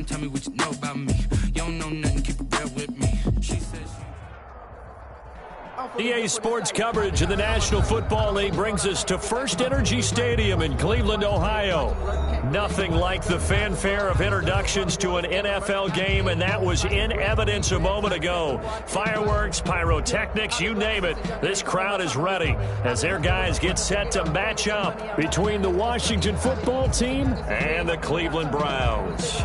on, tell me what you know about me. You don't know nothing, keep it real with me. She says EA Sports coverage of the National Football League brings us to First Energy Stadium in Cleveland, Ohio. Nothing like the fanfare of introductions to an NFL game, and that was in evidence a moment ago. Fireworks, pyrotechnics, you name it. This crowd is ready as their guys get set to match up between the Washington football team and the Cleveland Browns.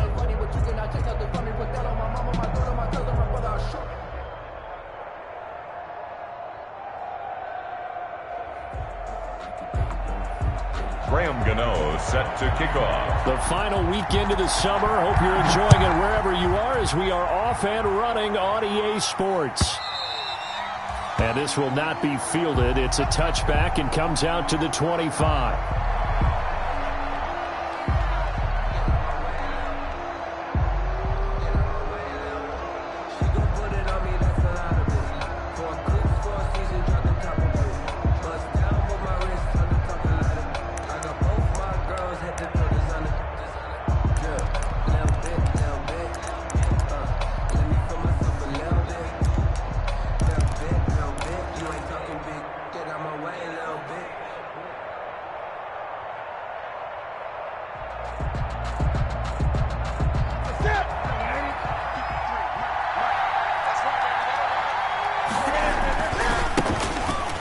Graham Gano set to kick off. The final weekend of the summer. Hope you're enjoying it wherever you are as we are off and running on EA Sports. And this will not be fielded. It's a touchback and comes out to the 25.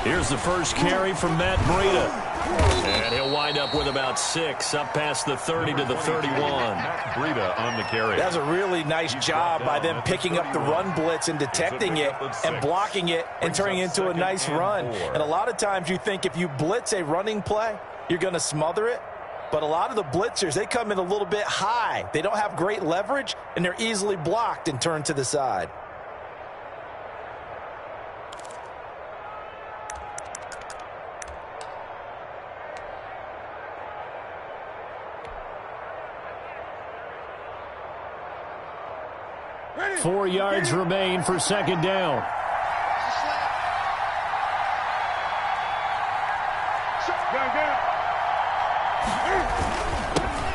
Here's the first carry from Matt Breida. And he'll wind up with about 6, up past the 30 to the 31. Matt Breida on the carry. That's a really nice job by them picking up the run blitz and detecting it and blocking it and turning it into a nice run. And a lot of times you think if you blitz a running play, you're going to smother it. But a lot of the blitzers, they come in a little bit high. They don't have great leverage, and they're easily blocked and turned to the side. Ready. 4 yards remain for second down.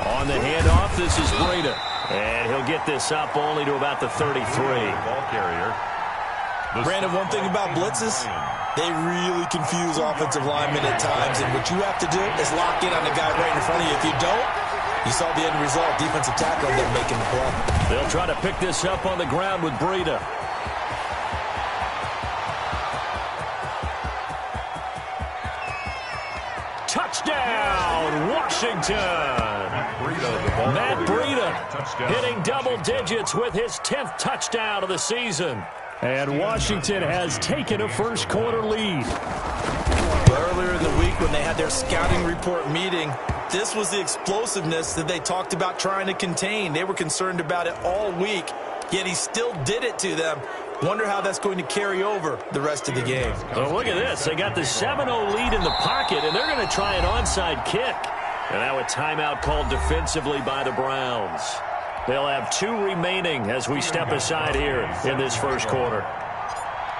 On the handoff, this is Breida. And he'll get this up only to about the 33. Ball carrier. Brandon, one thing about blitzes, they really confuse offensive linemen at times. And what you have to do is lock in on the guy right in front of you. If you don't, you saw the end result. Defensive tackle ended up making the play. They'll try to pick this up on the ground with Breida. Touchdown, Washington! Matt Breida hitting double digits with his 10th touchdown of the season. And Washington has taken a first quarter lead. Earlier in the week when they had their scouting report meeting, this was the explosiveness that they talked about trying to contain. They were concerned about it all week, yet he still did it to them. Wonder how that's going to carry over the rest of the game. Oh, look at this. They got the 7-0 lead in the pocket, and they're going to try an onside kick. And now a timeout called defensively by the Browns. They'll have 2 remaining as we step aside here in this first quarter.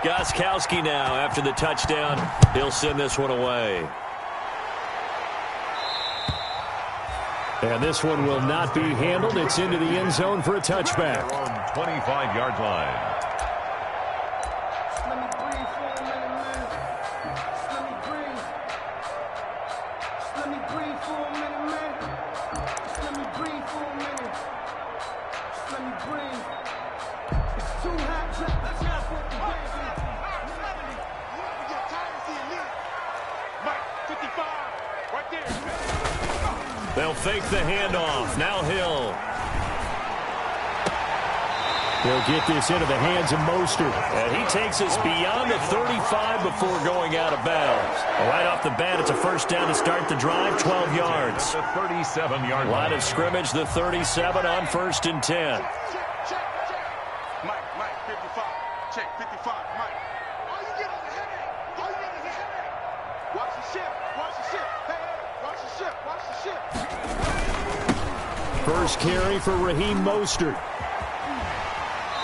Gostkowski now after the touchdown. He'll send this one away. And this one will not be handled. It's into the end zone for a touchback. 25-yard line. They'll fake the handoff. Now Hill. He'll get this into the hands of Mostert. And he takes us beyond the 35 before going out of bounds. Right off the bat, it's a first down to start the drive, 12 yards. The 37-yard line. Line of scrimmage, the 37 on 1st and 10. Mike, 55. Check, 55. Mike. All you get is a headache. All you get is a headache. Watch the ship. Watch the ship. Hey, watch the ship. Watch the ship. First carry for Raheem Mostert.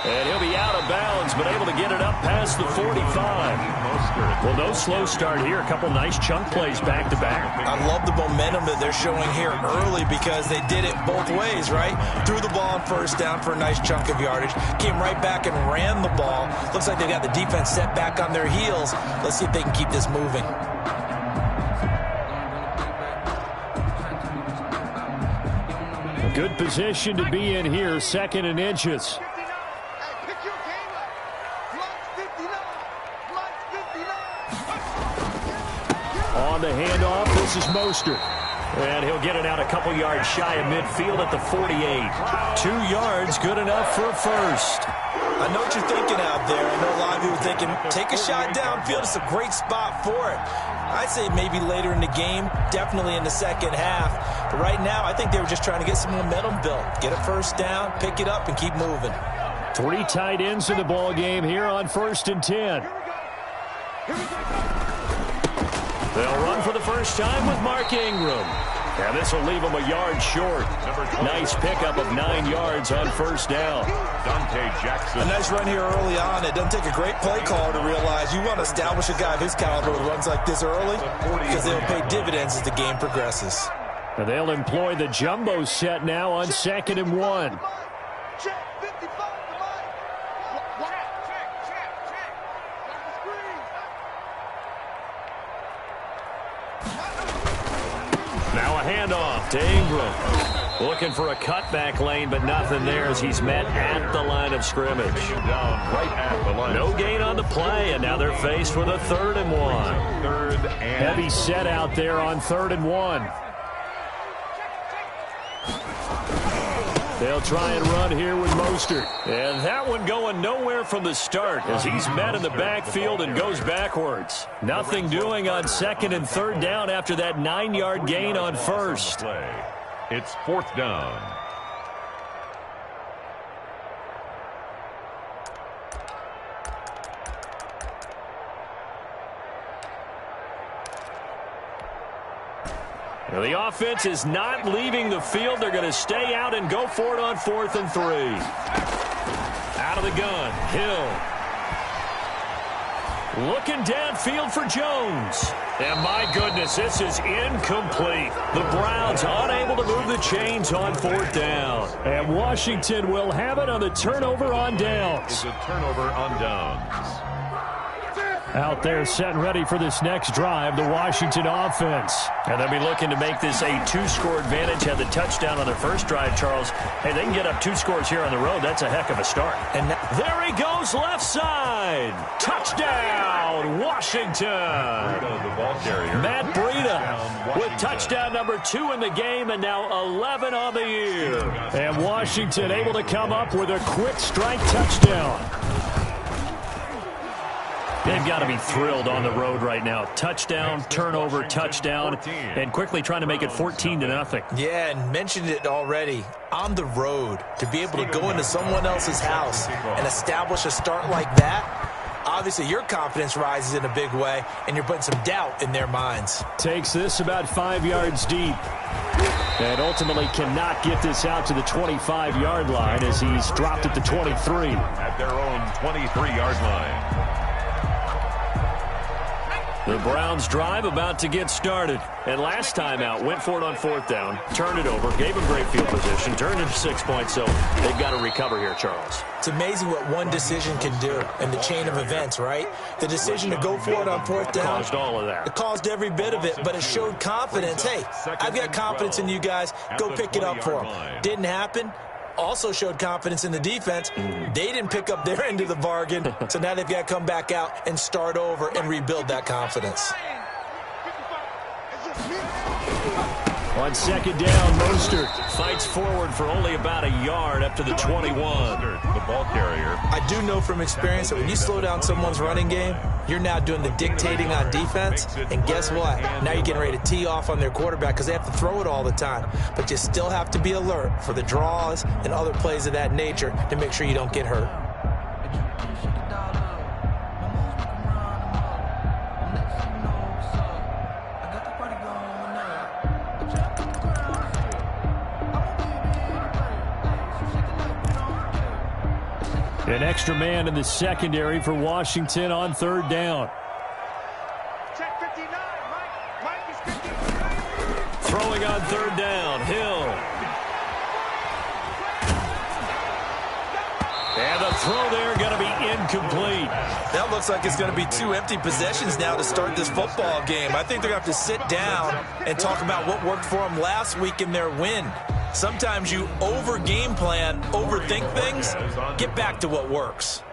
And he'll be out of bounds, but able to get it up past the 45. Well, no slow start here. A couple nice chunk plays back-to-back. I love the momentum that they're showing here early because they did it both ways, right? Threw the ball on first down for a nice chunk of yardage. Came right back and ran the ball. Looks like they got the defense set back on their heels. Let's see if they can keep this moving. A good position to be in here, 2nd and inches. On the handoff, this is Mostert. And he'll get it out a couple yards shy of midfield at the 48. 2 yards, good enough for a first. I know what you're thinking out there. I know a lot of you are thinking, take a shot downfield. It's a great spot for it. I'd say maybe later in the game, definitely in the second half. But right now, I think they were just trying to get some momentum built. Get a first down, pick it up, and keep moving. 3 tight ends in the ball game here on 1st and 10. They'll run for the first time with Mark Ingram. And this will leave them a yard short. Nice pickup of 9 yards on first down. Dante Jackson. A nice run here early on. It doesn't take a great play caller to realize you want to establish a guy of his caliber with runs like this early because they'll pay dividends as the game progresses. And they'll employ the jumbo set now on 2nd and 1. Now a handoff to Ingram. Looking for a cutback lane, but nothing there as he's met at the line of scrimmage. Down right at the line. No gain on the play, and now they're faced with a 3rd and 1. Heavy set out there on 3rd and 1. They'll try and run here with Mostert. And that one going nowhere from the start as he's met in the backfield and goes backwards. Nothing doing on 2nd and 3rd down after that 9-yard gain on first. It's 4th down. Now the offense is not leaving the field. They're going to stay out and go for it on 4th and 3. Out of the gun, Hill. Looking downfield for Jones. And my goodness, this is incomplete. The Browns unable to move the chains on 4th down. And Washington will have it on the turnover on downs. It's a turnover on downs. Out there set and ready for this next drive, the Washington offense. And they'll be looking to make this a 2-score advantage. Had the touchdown on their first drive, Charles. Hey, they can get up 2 scores here on the road. That's a heck of a start. And there he goes, left side. Touchdown, Washington. The ball carrier. Matt Breida with touchdown number 2 in the game and now 11 on the year. And Washington able to come up with a quick strike touchdown. They've got to be thrilled on the road right now. Touchdown, turnover, touchdown, and quickly trying to make it 14-0. Yeah, and mentioned it already. On the road, to be able to go into someone else's house and establish a start like that, obviously your confidence rises in a big way, and you're putting some doubt in their minds. Takes this about 5 yards deep. And ultimately cannot get this out to the 25-yard line as he's dropped at the 23. At their own 23-yard line. The Browns drive about to get started. And last time out, went for it on 4th down, turned it over, gave him great field position, turned into 6 points, so they've got to recover here, Charles. It's amazing what one decision can do in the chain of events, right? The decision to go for it on 4th down. Caused all of that. It caused every bit of it, but it showed confidence. Hey, I've got confidence in you guys. Go pick it up for them. Didn't happen. Also showed confidence in the defense. They didn't pick up their end of the bargain, so now they've got to come back out and start over and rebuild that confidence. On 2nd down, Mostert fights forward for only about a yard up to the 21. The ball carrier. I do know from experience that when you slow down someone's running game, you're now doing the dictating on defense, and guess what? Now you're getting ready to tee off on their quarterback because they have to throw it all the time. But you still have to be alert for the draws and other plays of that nature to make sure you don't get hurt. An extra man in the secondary for Washington on third down. Check 59. Mike is 59. Throwing on third down, Hill. And the throw there going to be incomplete. That looks like it's going to be 2 empty possessions now to start this football game. I think they're going to have to sit down and talk about what worked for them last week in their win. Sometimes you over-game plan, overthink things. Get back to what works.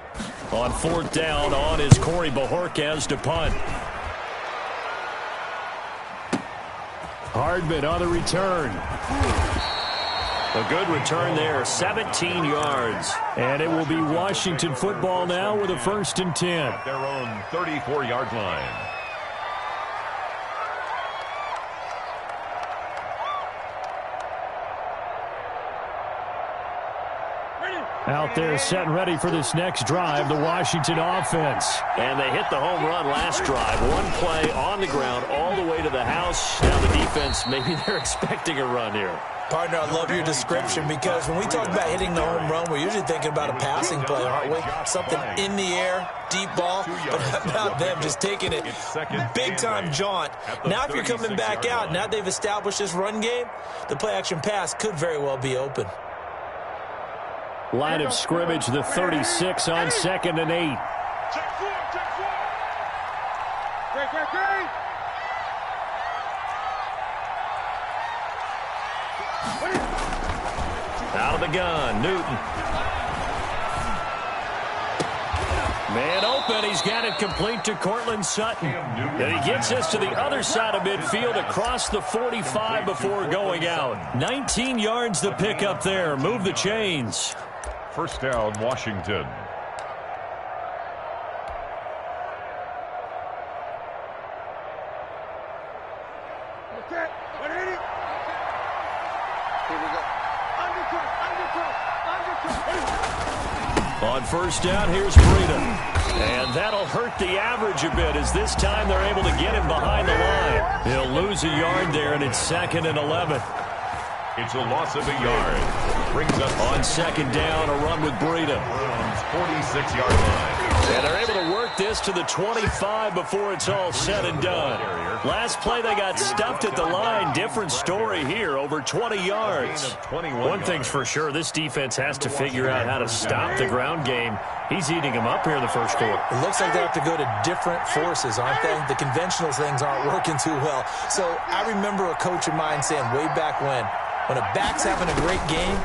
On fourth down, on is Corey Bojorquez to punt. Hardman on the return. A good return there, 17 yards. And it will be Washington football now with a 1st and 10. At their own 34-yard line. Out there set and ready for this next drive, the Washington offense. And they hit the home run last drive. One play on the ground all the way to the house. Now the defense, maybe they're expecting a run here. Partner, I love your description because when we talk about hitting the home run, we're usually thinking about a passing play, aren't we? Something in the air, deep ball, but how about them just taking it big-time jaunt. Now if you're coming back out, now they've established this run game, the play-action pass could very well be open. Line of scrimmage, the 36 on 2nd and 8. Check 4. Great. Out of the gun, Newton. Man open, he's got it complete to Cortland Sutton. And he gets us to the other side of midfield across the 45 before going out. 19 yards to pick up there. Move the chains. First down, Washington. Okay, 180. Here we go. Undercut. On first down, here's Breida. And that'll hurt the average a bit as this time they're able to get him behind the line. He'll lose a yard there, and it's 2nd and 11. It's a loss of a yard. Brings up on 2nd down, a run with Breida. 46-yard line. And they're able to work this to the 25 before it's all said and done. Last play, they got stuffed at the line. Different story here, over 20 yards. One thing's for sure, this defense has to figure out how to stop the ground game. He's eating them up here in the first quarter. It looks like they have to go to different forces, aren't they? The conventional things aren't working too well. So I remember a coach of mine saying way back when a back's having a great game,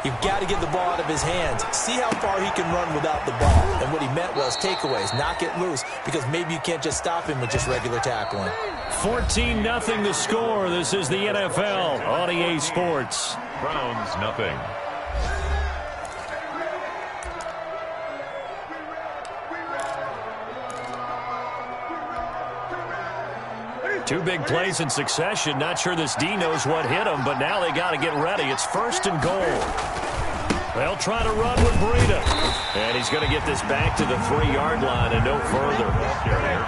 you've got to get the ball out of his hands. See how far he can run without the ball. And what he meant was takeaways, knock it loose, because maybe you can't just stop him with just regular tackling. 14-0 the score. This is the NFL on EA Sports. Browns, nothing. Two big plays in succession. Not sure this D knows what hit him, but now they got to get ready. It's 1st and goal. They'll try to run with Breida. And he's going to get this back to the 3-yard line and no further.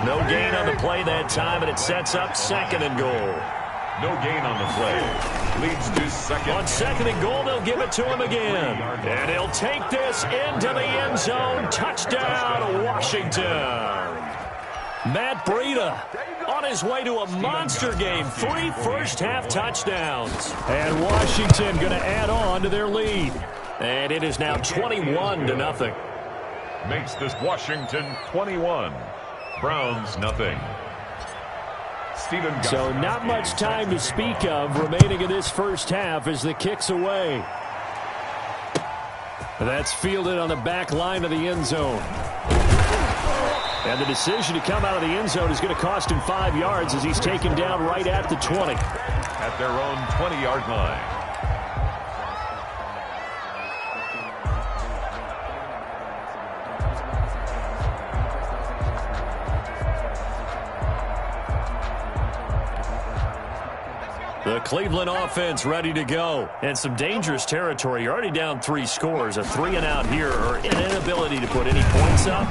No gain on the play that time, and it sets up 2nd and goal. No gain on the play. Leads to 2nd. On 2nd and goal, they'll give it to him again. And he'll take this into the end zone. Touchdown, Washington. Matt Breida on his way to a monster game. 3 first-half touchdowns. And Washington going to add on to their lead. And it is now 21-0. Makes this Washington 21. Browns, nothing. So not much time to speak of remaining in this first half as the kick's away. That's fielded on the back line of the end zone. And the decision to come out of the end zone is going to cost him 5 yards as he's taken down right at the 20. At their own 20-yard line. The Cleveland offense ready to go. And some dangerous territory. You're already down 3 scores. A 3-and-out here or an inability to put any points up.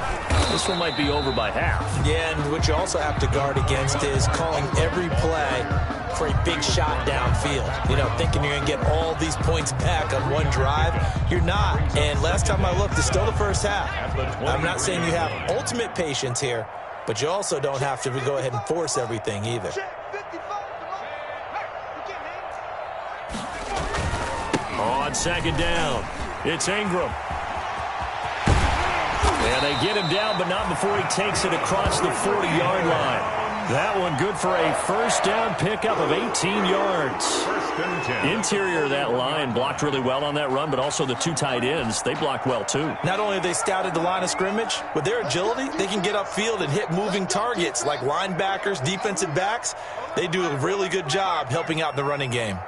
This one might be over by half. Yeah, and what you also have to guard against is calling every play for a big shot downfield. You know, thinking you're going to get all these points back on one drive. You're not. And last time I looked, it's still the first half. I'm not saying you have ultimate patience here, but you also don't have to go ahead and force everything either. On second down, it's Ingram. And they get him down, but not before he takes it across the 40-yard line. That one good for a first down pickup of 18 yards. Interior of that line blocked really well on that run, but also the two tight ends, they blocked well too. Not only have they scouted the line of scrimmage, with their agility, they can get upfield and hit moving targets like linebackers, defensive backs. They do a really good job helping out the running game.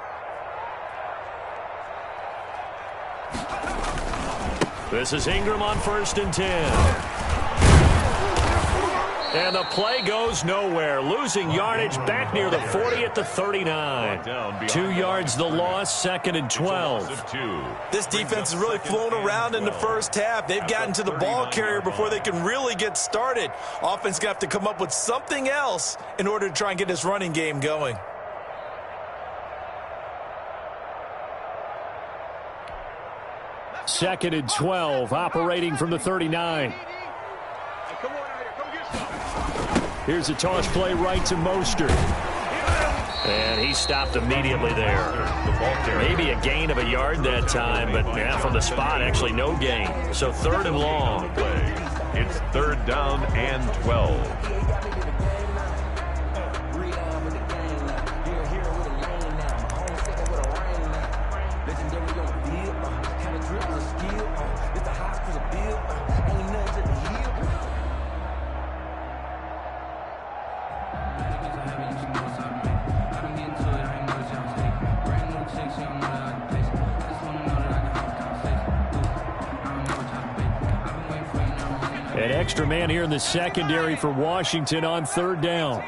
This is Ingram on 1st and 10. And the play goes nowhere. Losing yardage back near the 40 at the 39. 2 yards the loss, 2nd and 12. This defense has really flown around in the first half. They've gotten to the ball carrier before they can really get started. Offense going to have to come up with something else in order to try and get this running game going. Second and 12, operating from the 39. Here's a toss play right to Mostert. And he stopped immediately there. Maybe a gain of a yard that time, but yeah, from the spot, actually no gain. So 3rd and long. It's 3rd down and 12. An extra man here in the secondary for Washington on 3rd down.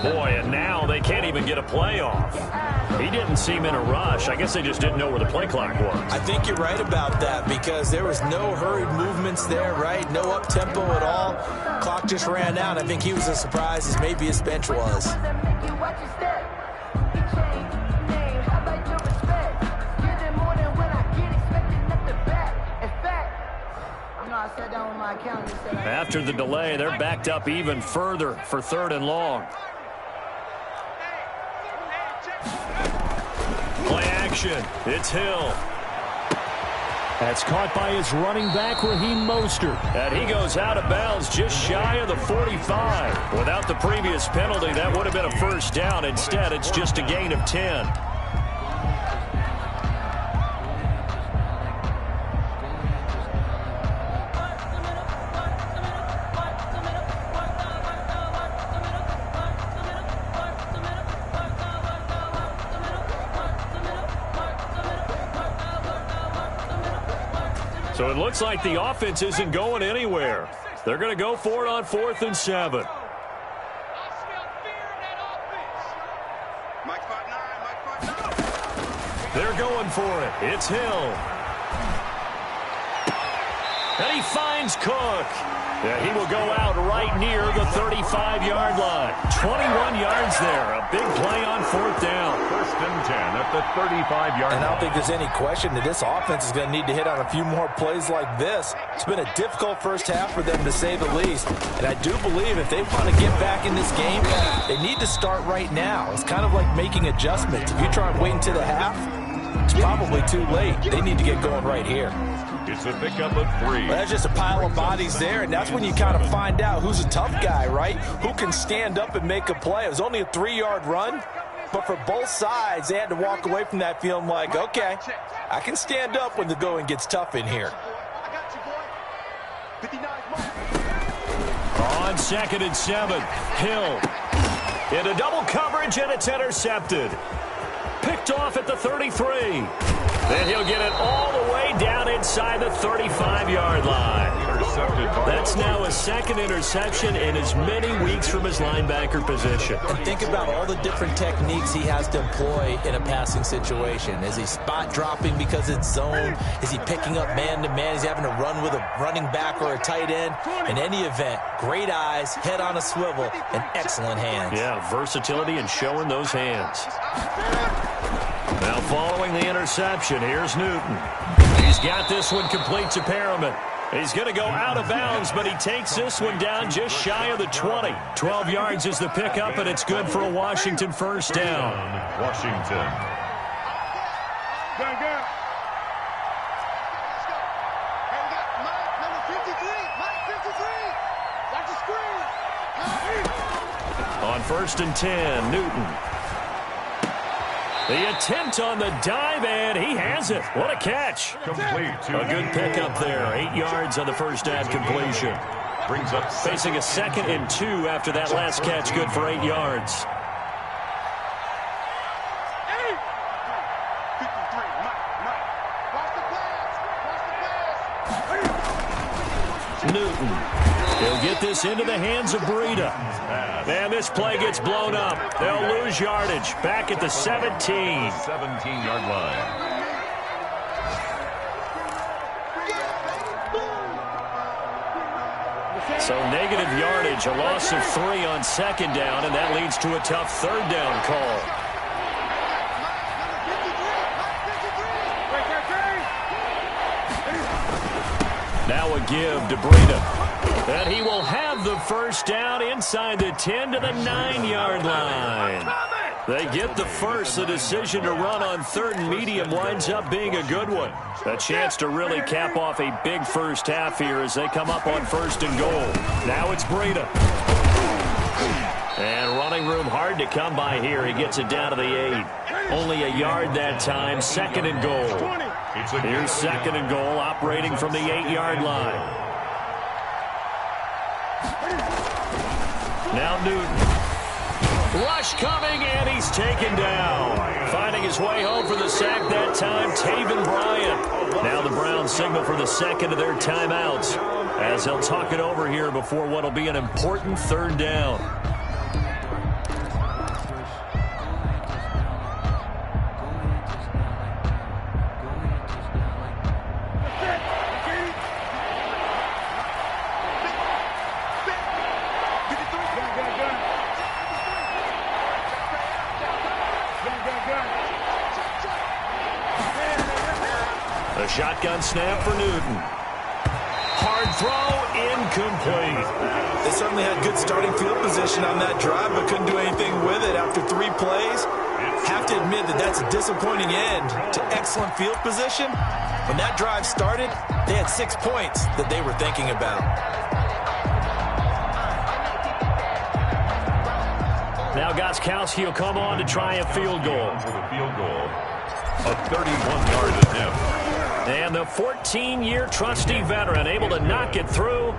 Boy, and now they can't even get a play off. He didn't seem in a rush. I guess they just didn't know where the play clock was. I think you're right about that because there was no hurried movements there, right? No up-tempo at all. Clock just ran out. I think he was as surprised as maybe his bench was. After the delay, they're backed up even further for 3rd and long. Play action. It's Hill. That's caught by his running back, Raheem Mostert. And he goes out of bounds just shy of the 45. Without the previous penalty, that would have been a first down. Instead, it's just a gain of 10. So it looks like the offense isn't going anywhere. They're going to go for it on 4th and 7. They're going for it. It's Hill. And he finds Cook. Yeah, he will go out right near the 35-yard line. 21 yards there. A big play on 4th down. 1st and 10 at the 35-yard line. And I don't think there's any question that this offense is going to need to hit on a few more plays like this. It's been a difficult first half for them, to say the least. And I do believe if they want to get back in this game, they need to start right now. It's kind of like making adjustments. If you try and wait until the half, it's probably too late. They need to get going right here. It's a pickup of 3. Well, that's just a pile of bodies there, and that's when you kind of find out who's a tough guy, right? Who can stand up and make a play. It was only a 3-yard run, but for both sides, they had to walk away from that feeling like, okay, I can stand up when the going gets tough in here. On 2nd and 7, Hill into double coverage, and it's intercepted. Picked off at the 33. Then he'll get it all the way down inside the 35-yard line. That's now his second interception in as many weeks from his linebacker position. And think about all the different techniques he has to employ in a passing situation. Is he spot dropping because it's zone? Is he picking up man-to-man? Is he having to run with a running back or a tight end? In any event, great eyes, head on a swivel, and excellent hands. Yeah, versatility and showing those hands. Now following the interception, here's Newton. He's got this one complete to Perriman. He's going to go out of bounds, but he takes this one down just shy of the 20. 12 yards is the pickup, and it's good for a Washington first down. Washington. Good. Hey, we got Mike, number 53. Mike, 53. Watch the screen. On 1st and 10, Newton. The attempt on the dive, and he has it. What a catch. Complete to A good pickup there. 8 yards on the first down completion. brings up Facing a 2nd and 2 after that last catch, good for 8 yards. 53. Mike. Watch the pass. Newton. He'll get this into the hands of Breida. And this play gets blown up. They'll lose yardage. Back at the 17. 17-yard line. So negative yardage, a loss of 3 on 2nd down, and that leads to a tough 3rd down call. Now a give to Breida. And he will have the first down inside the 10 to the 9-yard line. They get the first. The decision to run on 3rd and medium winds up being a good one. A chance to really cap off a big first half here as they come up on 1st and goal. Now it's Breida. And running room hard to come by here. He gets it down to the 8. Only a yard that time. 2nd and goal. Here's 2nd and goal, operating from the 8-yard line. Now Newton. Rush coming, and he's taken down. Finding his way home for the sack that time, Taven Bryan. Now the Browns signal for the 2nd of their timeouts as they'll talk it over here before what will be an important 3rd down. The shotgun snap for Newton. Hard throw, incomplete. They certainly had good starting field position on that drive, but couldn't do anything with it after 3 plays. Have to admit that that's a disappointing end to excellent field position. When that drive started, they had 6 points that they were thinking about. Now Gostkowski will come on to try a field goal. For the field goal, a 31-yard attempt. And the 14-year trusty veteran able to knock it through.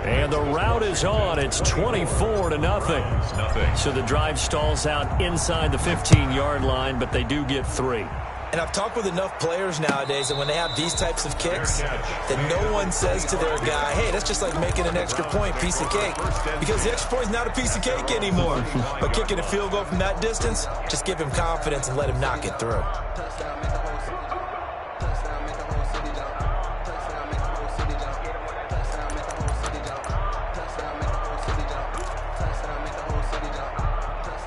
And the route is on. It's 24-0. So the drive stalls out inside the 15-yard line, but they do get 3. And I've talked with enough players nowadays that when they have these types of kicks, that no one says to their guy, hey, that's just like making an extra point, piece of cake. Because the extra point is not a piece of cake anymore. But kicking a field goal from that distance, just give him confidence and let him knock it through.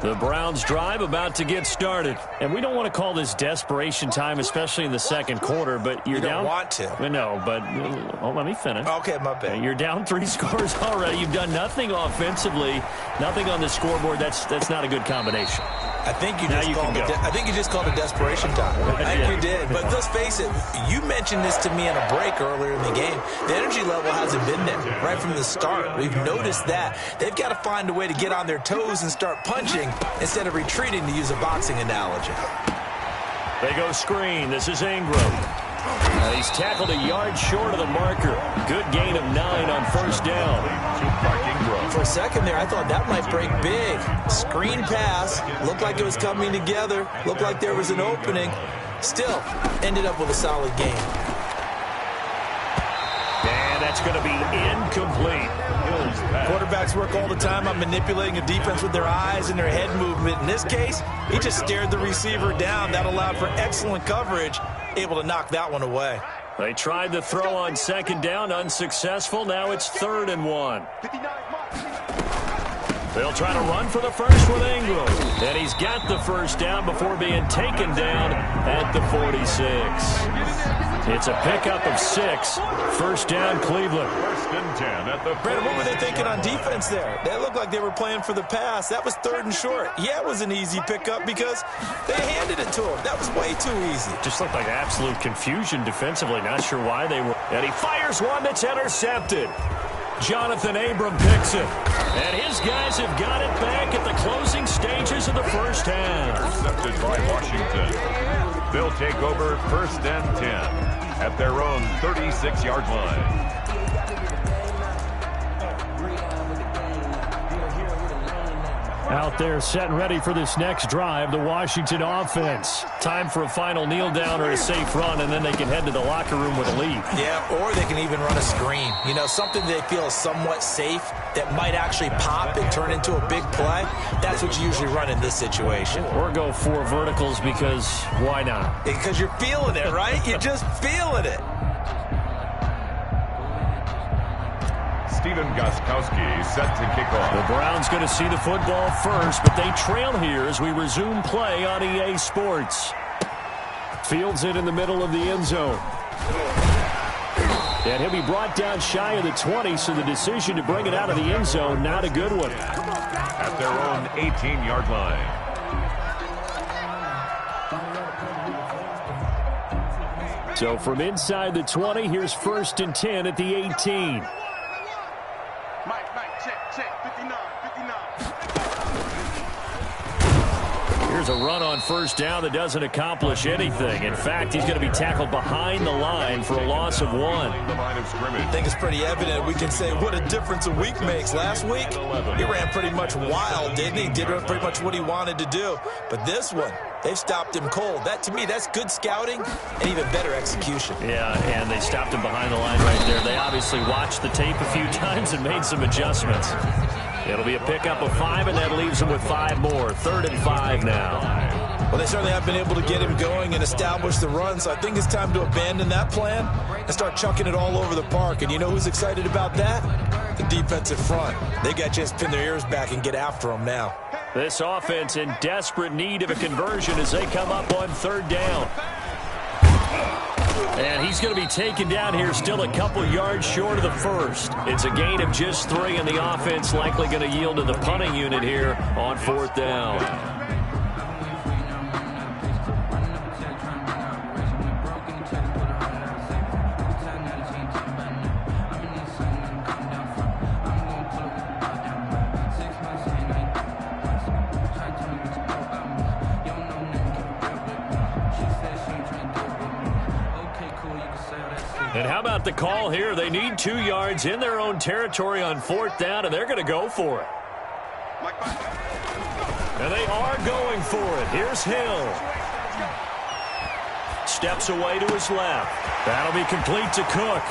The Browns drive about to get started. And we don't want to call this desperation time, especially in the 2nd quarter, but you're You down. don't want to. No, but let me finish. Okay, my bad. You're down 3 scores already. You've done nothing offensively, nothing on the scoreboard. That's not a good combination. I think you just called it desperation time. I think you did. But let's face it, you mentioned this to me in a break earlier in the game. The energy level hasn't been there right from the start. We've noticed that. They've got to find a way to get on their toes and start punching instead of retreating, to use a boxing analogy. They go screen. This is Ingram. He's tackled a yard short of the marker. Good gain of 9 on 1st down. For a second there, I thought that might break big. Screen pass. Looked like it was coming together. Looked like there was an opening. Still, ended up with a solid game. And that's going to be incomplete. Quarterbacks work all the time on manipulating a defense with their eyes and their head movement. In this case, he just stared the receiver down. That allowed for excellent coverage, able to knock that one away. They tried the throw on second down, unsuccessful. Now it's 3rd and 1. They'll try to run for the first with Ingram. And he's got the first down before being taken down at the 46. It's a pickup of 6. First down, Cleveland. 1st and 10 at the 46. Brandon, what were they thinking on defense there? They looked like they were playing for the pass. That was 3rd and short. Yeah, it was an easy pickup because they handed it to him. That was way too easy. Just looked like absolute confusion defensively. Not sure why they were. And he fires one that's intercepted. Jonathan Abram picks it. And his guys have got it back at the closing stages of the first half. Intercepted by Washington. They'll take over 1st and 10 at their own 36-yard line. Out there set and ready for this next drive, the Washington offense. Time for a final kneel down or a safe run, and then they can head to the locker room with a lead. Yeah, or they can even run a screen. You know, something they feel is somewhat safe that might actually pop and turn into a big play. That's what you usually run in this situation. Or go 4 verticals because why not? Because you're feeling it, right? You're just feeling it. Steven Gostkowski set to kick off. The Browns going to see the football first, but they trail here as we resume play on EA Sports. Fields it in the middle of the end zone. And he'll be brought down shy of the 20, so the decision to bring it out of the end zone, not a good one. At their own 18-yard line. So from inside the 20, here's 1st and 10 at the 18. Here's a run on first down that doesn't accomplish anything. In fact, he's going to be tackled behind the line for a loss of 1. I think it's pretty evident. We can say what a difference a week makes. Last week, he ran pretty much wild, didn't he? Did pretty much what he wanted to do. But this one, they've stopped him cold. That, to me, that's good scouting and even better execution. Yeah, and they stopped him behind the line right there. They obviously watched the tape a few times and made some adjustments. It'll be a pickup of 5, and that leaves them with 5 more. 3rd and 5 now. Well, they certainly have been able to get him going and establish the run, so I think it's time to abandon that plan and start chucking it all over the park. And you know who's excited about that? The defensive front. They got to just pin their ears back and get after him now. This offense in desperate need of a conversion as they come up on 3rd down. And he's going to be taken down here still a couple yards short of the first. It's a gain of just 3, and the offense likely going to yield to the punting unit here on 4th down. And how about the call here? They need 2 yards in their own territory on 4th down, and they're going to go for it. And they are going for it. Here's Hill. Steps away to his left. That'll be complete to Cook.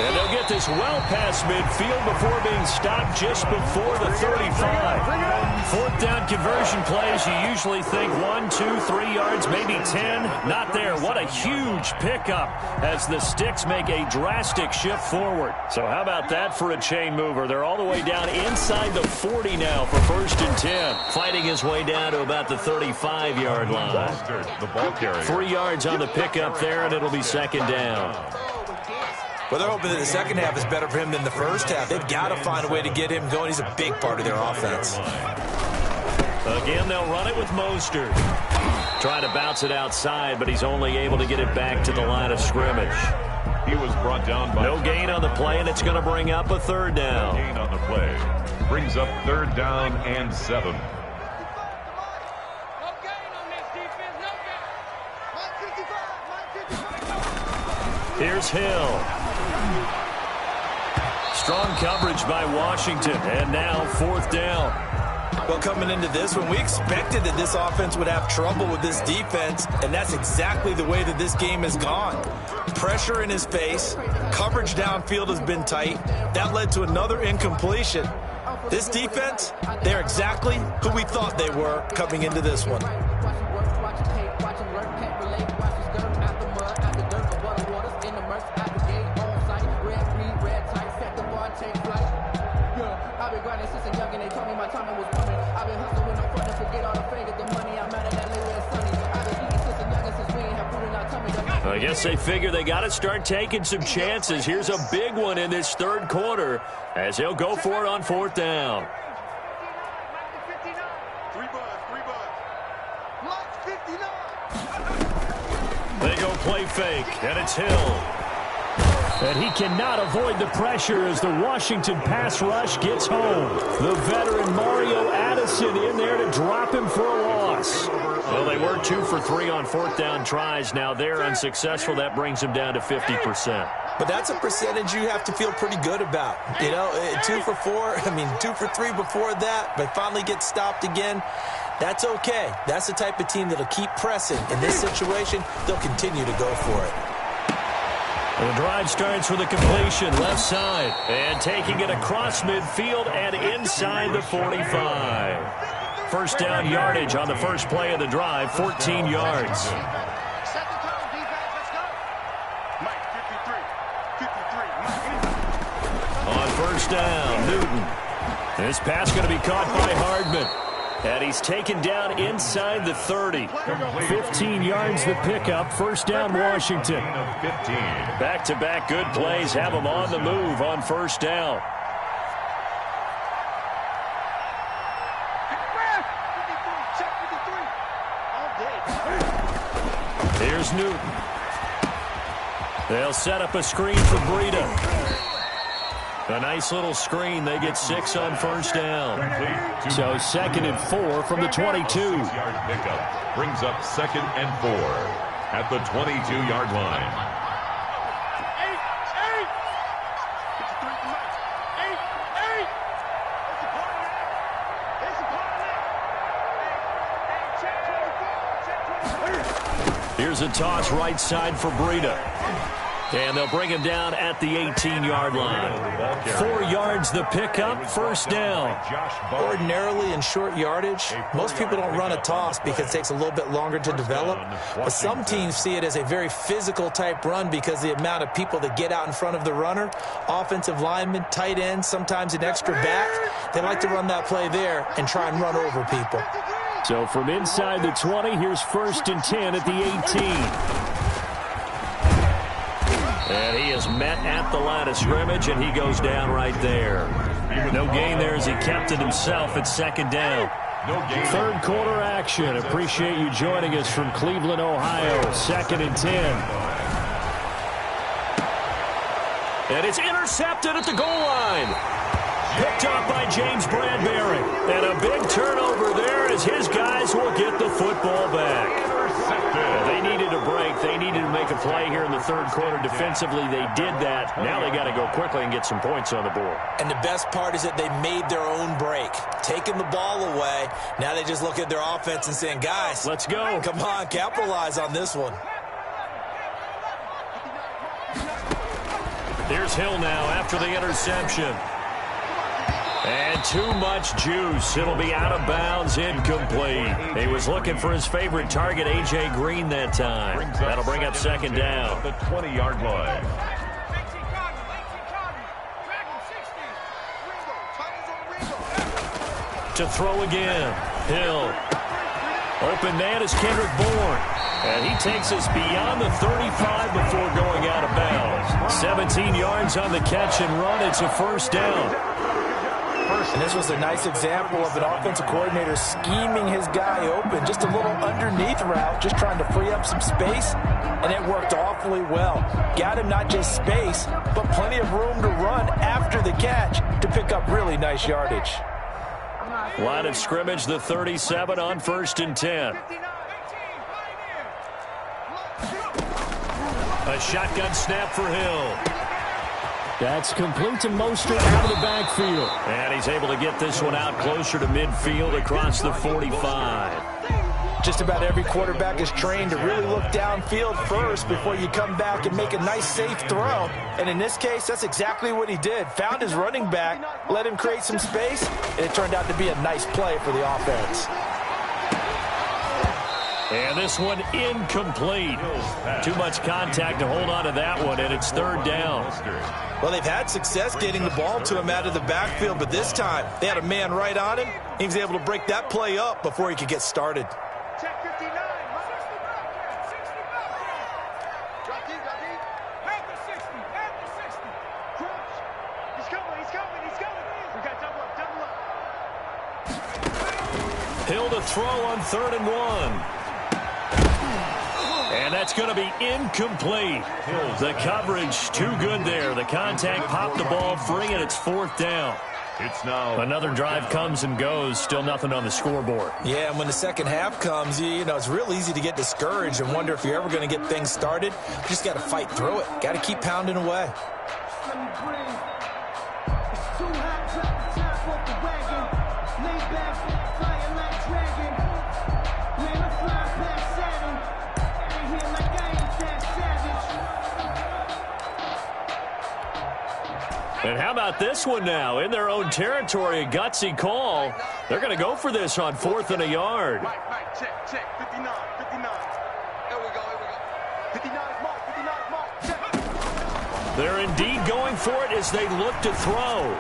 And they'll get this well past midfield before being stopped just before the 35. 4th down conversion plays, you usually think 1, 2, 3 yards, maybe 10. Not there. What a huge pickup as the Sticks make a drastic shift forward. So how about that for a chain mover? They're all the way down inside the 40 now for 1st and 10. Fighting his way down to about the 35-yard line. The ball carrier. 3 yards on the pickup there, and it'll be 2nd down. Well, they're hoping that the second half is better for him than the first half. They've got to find a way to get him going. He's a big part of their offense. Again, they'll run it with Mostert. Trying to bounce it outside, but he's only able to get it back to the line of scrimmage. He was brought down by... No gain on the play, and it's going to bring up a 3rd down. No gain on the play. Brings up 3rd down and 7. Here's Hill. Strong coverage by Washington, and now 4th down. Well, coming into this one, we expected that this offense would have trouble with this defense, and that's exactly the way that this game has gone. Pressure in his face, coverage downfield has been tight. That led to another incompletion. This defense, they're exactly who we thought they were coming into this one. I guess they figure they got to start taking some chances. Here's a big one in this third quarter as he'll go for it on fourth down. They go play fake, and it's Hill. And he cannot avoid the pressure as the Washington pass rush gets home. The veteran Mario Addison in there to drop him for a loss. Well, they were 2 for 3 on fourth down tries. Now they're unsuccessful. That brings them down to 50%. But that's a percentage you have to feel pretty good about. You know, 2 for 4, 2 for 3 before that, but finally get stopped again. That's okay. That's the type of team that'll keep pressing. In this situation, they'll continue to go for it. The drive starts with a completion left side and taking it across midfield and inside the 45. First down yardage on the first play of the drive, 14 yards. On first down, Newton. This pass going to be caught by Hardman. And he's taken down inside the 30. 15 yards the pickup. First down, Washington. Back-to-back good plays have them on the move on first down. Here's Newton. They'll set up a screen for Breida. A nice little screen. They get 6 on first down. So 2nd and 4 from the 22. 6-yard pickup brings up 2nd and 4 at the 22-yard line. Here's a toss right side for Breida. And they'll bring him down at the 18-yard line. 4 yards the pickup, first down. Ordinarily in short yardage, most people don't run a toss because it takes a little bit longer to develop. But some teams see it as a very physical type run because the amount of people that get out in front of the runner, offensive linemen, tight ends, sometimes an extra back, they like to run that play there and try and run over people. So from inside the 20, here's 1st and 10 at the 18. And he is met at the line of scrimmage, and he goes down right there. No gain there as he kept it himself at 2nd down. Third quarter action. Appreciate you joining us from Cleveland, Ohio. 2nd and 10. And it's intercepted at the goal line. Picked up by James Bradbury. And a big turnover there as his guys will get the football back. They needed a break. They needed to make a play here in the third quarter. Defensively, they did that. Now they got to go quickly and get some points on the board. And the best part is that they made their own break. Taking the ball away. Now they just look at their offense and saying, guys, let's go. Come on, capitalize on this one. Here's Hill now after the interception. And too much juice. It'll be out of bounds, incomplete. He was looking for his favorite target, A.J. Green, that time. That'll bring up 2nd down. The 20-yard line. To throw again. Hill. Open man is Kendrick Bourne. And he takes us beyond the 35 before going out of bounds. 17 yards on the catch and run. It's a first down. And this was a nice example of an offensive coordinator scheming his guy open. Just a little underneath route, just trying to free up some space, and it worked awfully well. Got him not just space, but plenty of room to run after the catch to pick up really nice yardage. Line of scrimmage, the 37 on 1st and 10. A shotgun snap for Hill. That's complete to Mostert out of the backfield. And he's able to get this one out closer to midfield across the 45. Just about every quarterback is trained to really look downfield first before you come back and make a nice, safe throw. And in this case, that's exactly what he did. Found his running back, let him create some space, and it turned out to be a nice play for the offense. And this one incomplete. Too much contact to hold on to that one, and it's third down. Well, they've had success getting the ball to him out of the backfield, but this time they had a man right on him. He was able to break that play up before he could get started. Check 59. Drop deep, drop deep. At the 60, at the 60. Crunch. He's coming, he's coming, he's coming. We got double up, double up. Hill to throw on 3rd and 1. And that's going to be incomplete. The coverage too good there. The contact popped the ball free, and it's 4th down. It's now another drive comes and goes. Still nothing on the scoreboard. Yeah, and when the second half comes, you know, it's real easy to get discouraged and wonder if you're ever going to get things started. You just got to fight through it. Got to keep pounding away. And how about this one now? In their own territory, a gutsy call. They're going to go for this on 4th and a yard. Mike, check, 59, 59. Here we go, 59's Mike, 59's Mike, check. They're indeed going for it as they look to throw.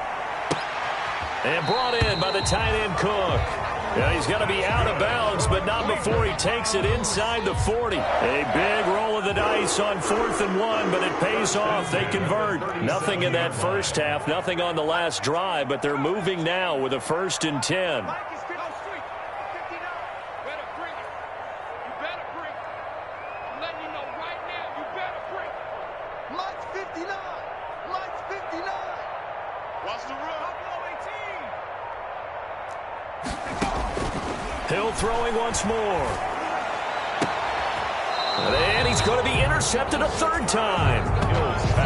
And brought in by the tight end Cook. Yeah, he's got to be out of bounds, but not before he takes it inside the 40. A big roll of the dice on 4th and 1, but it pays off. They convert. Nothing in that first half, nothing on the last drive, but they're moving now with a 1st and 10. Mike is 59. Better bring it. You better bring it. I'm letting you know right now, you better bring it. Mike's 59. Mike's 59. Watch the run. Hill throwing once more. And he's going to be intercepted a 3rd time.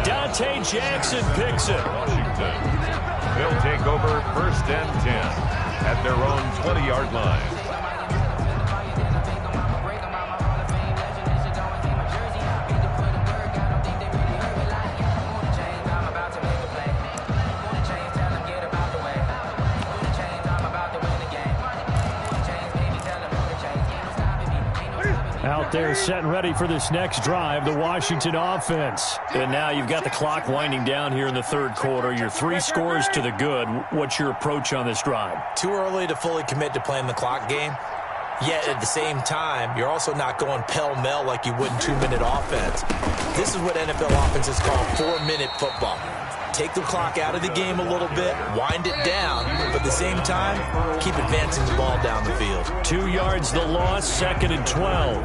Dante Jackson picks it. Washington. They'll take over 1st and 10 at their own 20-yard line. Out there set and ready for this next drive, the Washington offense. And now you've got the clock winding down here in the 3rd quarter. You're 3 scores to the good. What's your approach on this drive? Too early to fully commit to playing the clock game. Yet at the same time, you're also not going pell-mell like you would in 2-minute offense. This is what NFL offenses call 4-minute football. Take the clock out of the game a little bit, wind it down, but at the same time, keep advancing the ball down the field. 2 yards the loss, 2nd and 12.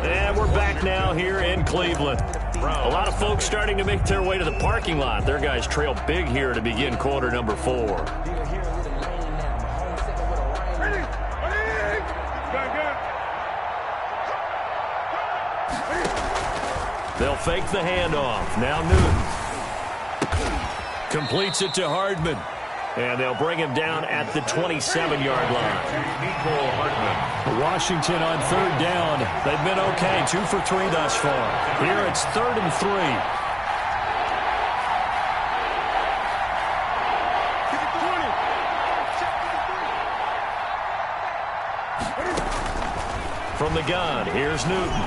And we're back now here in Cleveland. A lot of folks starting to make their way to the parking lot. Their guys trail big here to begin quarter number 4. They'll fake the handoff. Now Newton. Completes it to Hardman. And they'll bring him down at the 27-yard line. Washington on 3rd down. They've been okay, 2 for 3 thus far. Here it's 3rd and 3. From the gun, here's Newton.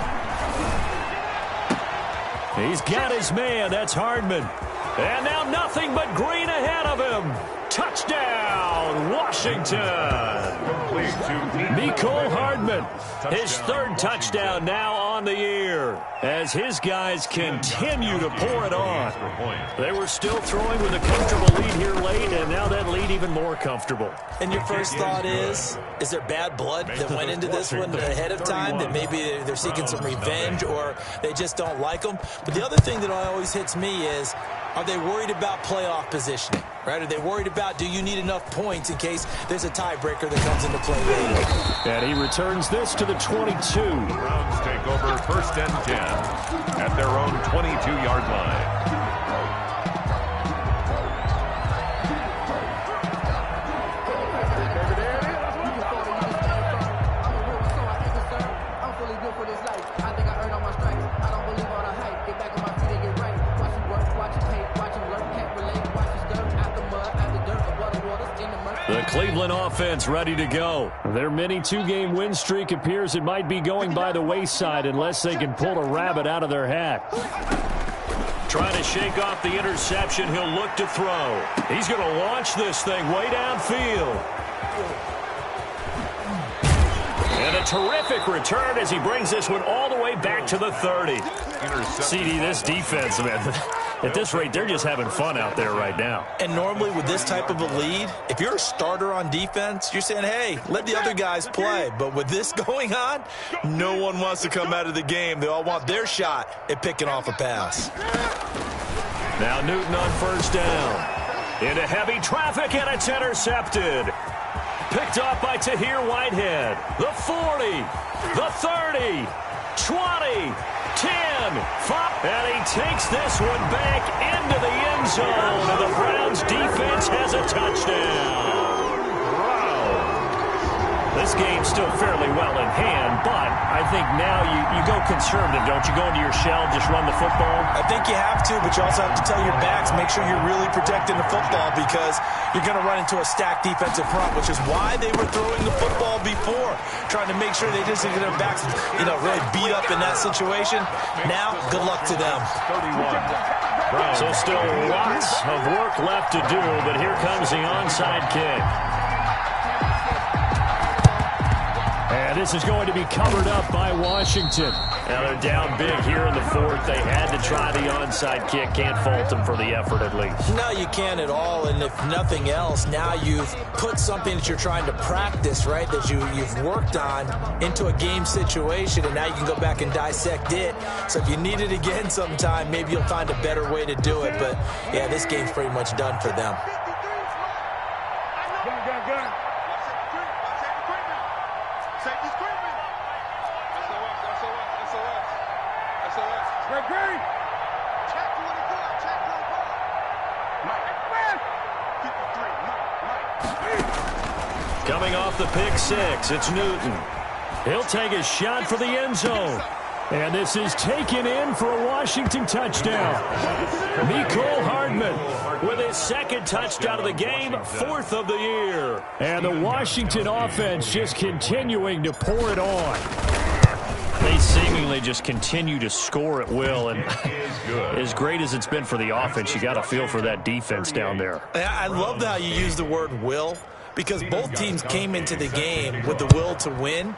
He's got his man. That's Hardman. And now nothing but green ahead of him. Touchdown, Washington. Mecole Hardman, his 3rd touchdown now on the year as his guys continue to pour it on. They were still throwing with a comfortable lead here late, and now that lead even more comfortable. And your first thought is there bad blood that went into this one ahead of time, that maybe they're seeking some revenge or they just don't like them? But the other thing that always hits me is, are they worried about playoff positioning? Right? Are they worried about, do you need enough points in case there's a tiebreaker that comes into play later? And he returns this to the 22. The Browns take over 1st and 10 at their own 22-yard line. for this life. I think I earned all my stripes. I don't believe all the hype. Get back on my feet and get right. Watch him work, watch him hate, watch him learn, can't relate. Watch him stir out the mud, out the dirt, above the waters, in the mud. The Cleveland offense ready to go. Their mini two-game win streak appears it might be going by the wayside unless they can pull a rabbit out of their hat. Trying to shake off the interception, he'll look to throw. He's going to launch this thing way downfield. And a terrific return as he brings this one all the way back to the 30. CD, this defense, man, at this rate, they're just having fun out there right now. And normally with this type of a lead, if you're a starter on defense, you're saying, hey, let the other guys play. But with this going on, no one wants to come out of the game. They all want their shot at picking off a pass. Now Newton on first down. Into heavy traffic, and it's intercepted. Picked off by Tahir Whitehead. The 40, the 30, 20, 10, 5. And he takes this one back into the end zone. And the Browns defense has a touchdown. Wow. This game's still fairly well in hand, but I think now you go conservative, don't you? Go into your shell, just run the football? I think you have to, but you also have to tell your backs, make sure you're really protecting the football because you're going to run into a stacked defensive front, which is why they were throwing the football before, trying to make sure they just get their backs, really beat up in that situation. Now, good luck to them. 31. So still lots of work left to do, but here comes the onside kick. And this is going to be covered up by Washington. Now they're down big here in the fourth. They had to try the onside kick. Can't fault them for the effort at least. No, you can't at all. And if nothing else, now you've put something that you're trying to practice, right, that you've worked on into a game situation, and now you can go back and dissect it. So if you need it again sometime, maybe you'll find a better way to do it. But, yeah, this game's pretty much done for them. Coming off the pick six, it's Newton. He'll take a shot for the end zone. And this is taken in for a Washington touchdown. Mecole Hardman with his second touchdown of the game, fourth of the year. And the Washington offense just continuing to pour it on. They seemingly just continue to score at will, and as great as it's been for the offense, you got to feel for that defense down there. I love how you use the word will, because both teams came into the game with the will to win,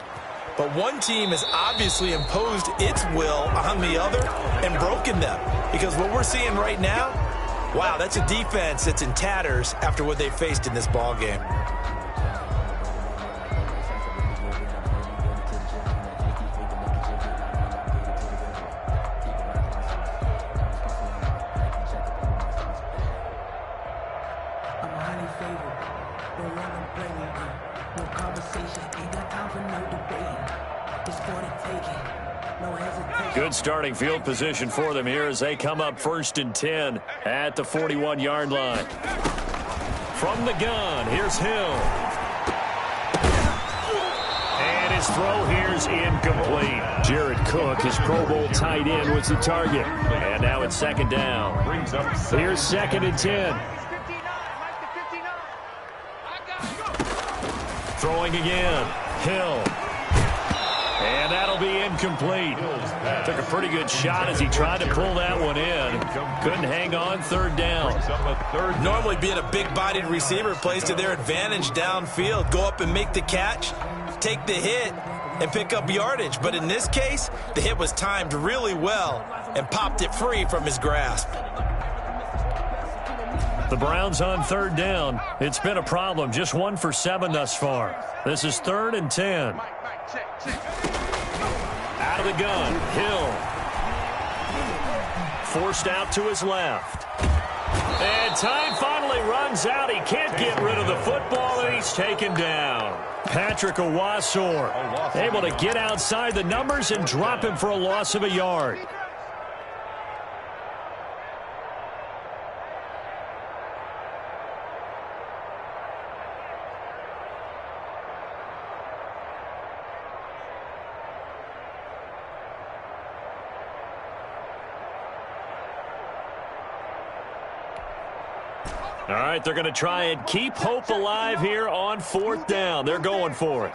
but one team has obviously imposed its will on the other and broken them. Because what we're seeing right now, wow, that's a defense that's in tatters after what they faced in this ball game. Good starting field position for them here as they come up 1st and 10 at the 41-yard line. From the gun, here's Hill. And his throw here's incomplete. Jared Cook, his Pro Bowl tight end, was the target. And now it's 2nd down. Here's 2nd and 10. Throwing again. Hill. And that'll be incomplete. Took a pretty good shot as he tried to pull that one in. Couldn't hang on, 3rd down. Normally being a big-bodied receiver plays to their advantage downfield. Go up and make the catch, take the hit, and pick up yardage. But in this case, the hit was timed really well and popped it free from his grasp. The Browns on 3rd down. It's been a problem. Just 1 for 7 thus far. This is 3rd and 10. Out of the gun, Hill. Forced out to his left. And time finally runs out. He can't get rid of the football, and he's taken down. Patrick Owasor able to get outside the numbers and drop him for a loss of a yard. All right, they're going to try and keep hope alive here on 4th down. They're going for it.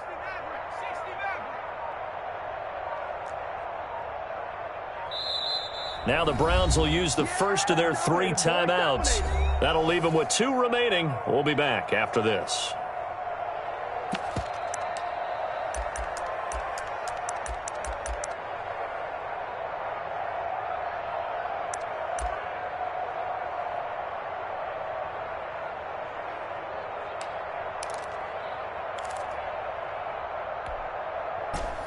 Now the Browns will use the first of their 3 timeouts. That'll leave them with 2 remaining. We'll be back after this.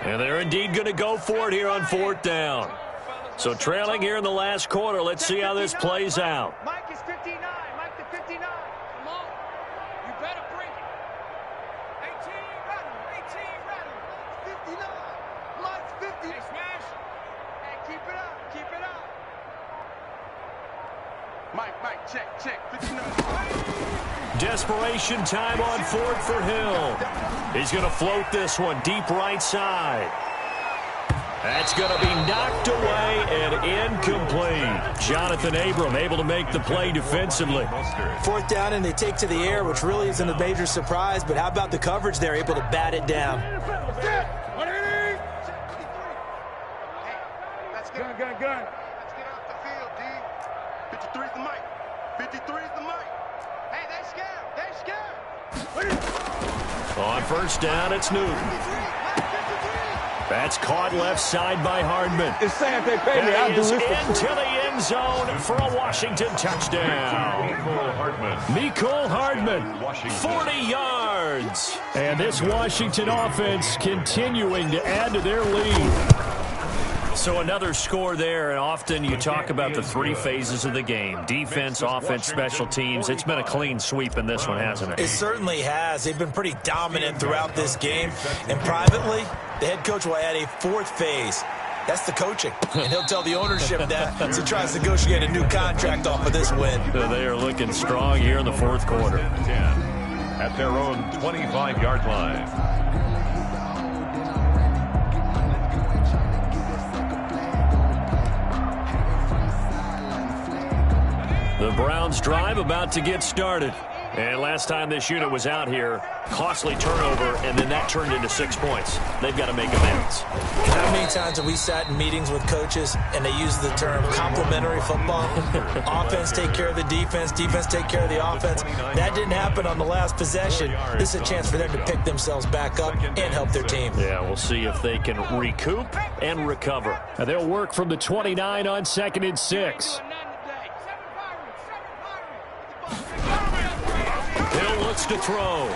And they're indeed going to go for it here on 4th down. So trailing here in the last quarter. Let's see how this plays out. Mike is 59. Mike the 59. Come on. You better bring it. 18 ready. 18 ready. 59. Mike's 50. Hey, smash. Hey, keep it up. Keep it up. Mike, check. 59. Desperation time on 4th for Hill. He's going to float this one deep right side. That's going to be knocked away and incomplete. Jonathan Abram able to make the play defensively. 4th down, and they take to the air, which really isn't a major surprise. But how about the coverage there, able to bat it down? Gun. Let's get off the field, D. 53 is the mic. 53 is the mic. Hey, they scared. On 1st down, it's Newton. That's caught left side by Hardman. It's saying they pay me. And he is into the end zone for a Washington touchdown. Mecole Hardman, 40 yards. And this Washington offense continuing to add to their lead. So another score there, and often you talk about the 3 phases of the game. Defense, offense, special teams. It's been a clean sweep in this one, hasn't it? It certainly has. They've been pretty dominant throughout this game. And privately, the head coach will add a 4th phase. That's the coaching. And he'll tell the ownership that as he tries to negotiate a new contract off of this win. They are looking strong here in the 4th quarter. 10 at their own 25-yard line. The Browns drive about to get started. And last time this unit was out here, costly turnover, and then that turned into 6 points. They've got to make amends. How many times have we sat in meetings with coaches and they use the term complementary football? Offense take care of the defense, defense take care of the offense. That didn't happen on the last possession. This is a chance for them to pick themselves back up and help their team. Yeah, we'll see if they can recoup and recover. And they'll work from the 29 on 2nd and 6. Hill looks to throw.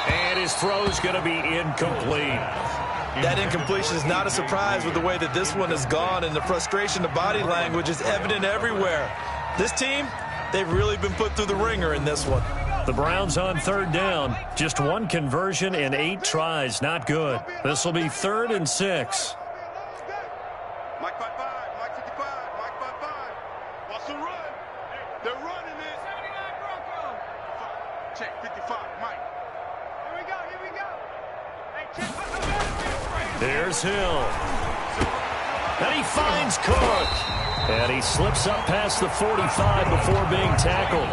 And his throw's going to be incomplete. That incompletion is not a surprise with the way that this one has gone, and the frustration, the body language is evident everywhere. This team, they've really been put through the ringer in this one. The Browns on 3rd down. Just 1 conversion and 8 tries. Not good. This will be 3rd and 6. Mike 55, Mike 55, Mike 55. What's the run? They're running it. 79 Broncos. Check 55, Mike. Here we go. Hey, check. There's Hill. And he finds Cook. And he slips up past the 45 before being tackled.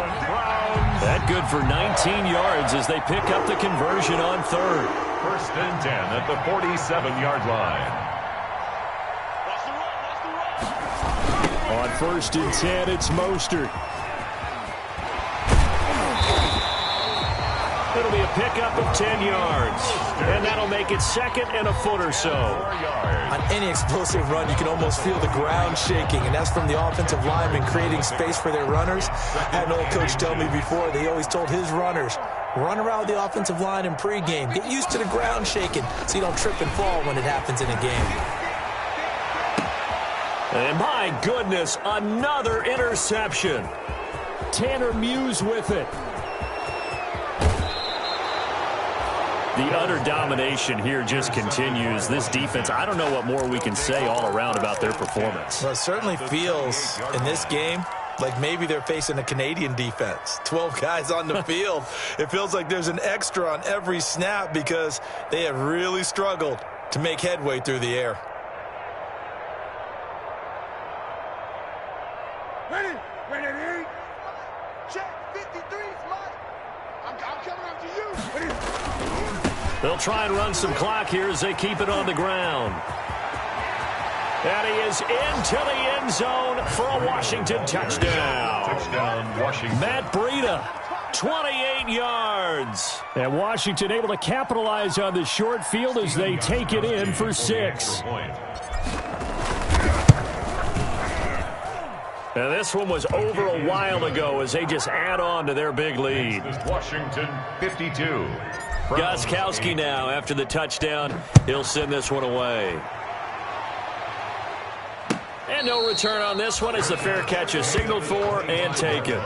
That good for 19 yards as they pick up the conversion on 3rd. 1st and 10 at the 47-yard line. On 1st and 10, it's Mostert. It'll be a pickup of 10 yards. And that'll make it 2nd and a foot or so. On any explosive run, you can almost feel the ground shaking, and that's from the offensive linemen creating space for their runners. I had an old coach tell me before, they always told his runners, run around the offensive line in pregame. Get used to the ground shaking so you don't trip and fall when it happens in a game. And my goodness, another interception. Tanner Muse with it. The utter domination here just continues. This defense, I don't know what more we can say all around about their performance. Well, it certainly feels in this game like maybe they're facing a Canadian defense. 12 guys on the field. It feels like there's an extra on every snap because they have really struggled to make headway through the air. Ready, They'll try and run some clock here as they keep it on the ground. And he is into the end zone for a Washington touchdown. Touchdown, Washington. Matt Breida, 28 yards. And Washington able to capitalize on the short field as they take it in for 6. And this one was over a while ago as they just add on to their big lead. Washington 52. Gostkowski now after the touchdown. He'll send this one away. And no return on this one as the fair catch is signaled for and taken.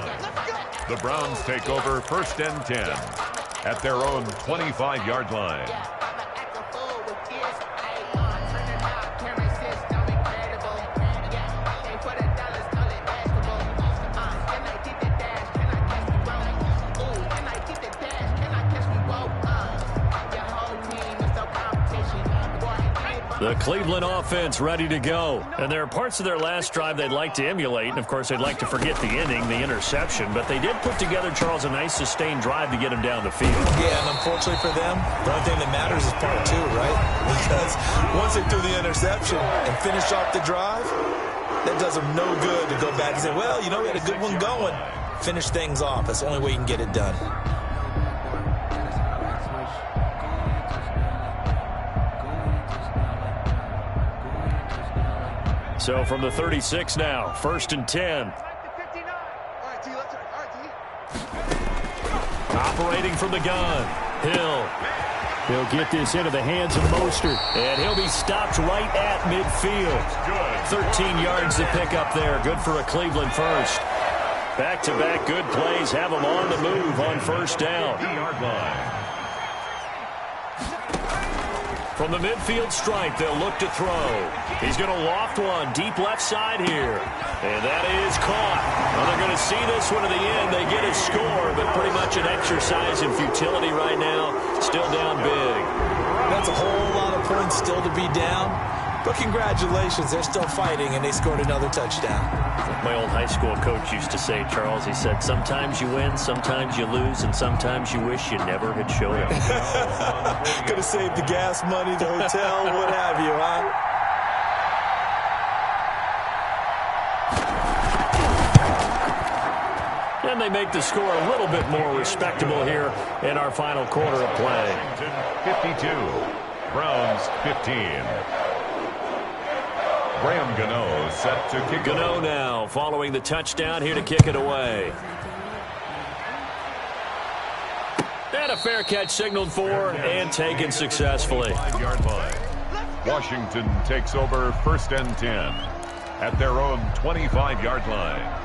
The Browns take over 1st and 10 at their own 25-yard line. The Cleveland offense ready to go. And there are parts of their last drive they'd like to emulate. And, of course, they'd like to forget the inning, the interception. But they did put together, Charles, a nice sustained drive to get him down the field. Yeah, and unfortunately for them, the only thing that matters is part 2, right? Because once they threw the interception and finished off the drive, that does them no good to go back and say, well, you know, we had a good one going. Finish things off. That's the only way you can get it done. So from the 36 now, 1st and 10. Operating from the gun. Hill. He'll get this into the hands of Mostert. And he'll be stopped right at midfield. 13 yards to pick up there. Good for a Cleveland first. Back-to-back good plays have them on the move on 1st down. From the midfield stripe, they'll look to throw. He's going to loft one deep left side here. And that is caught. Well, they're going to see this one to the end. They get a score, but pretty much an exercise in futility right now. Still down big. That's a whole lot of points still to be down. But congratulations, they're still fighting, and they scored another touchdown. My old high school coach used to say, Charles, he said, sometimes you win, sometimes you lose, and sometimes you wish you never had showed up. Could have saved the gas money, the hotel, what have you, huh? And they make the score a little bit more respectable here in our final quarter of play. 52, Browns 15. Graham Gano set to kick. Gano now following the touchdown here to kick it away. And a fair catch signaled for and taken successfully. 5-yard line. Washington takes over 1st and 10 at their own 25-yard line.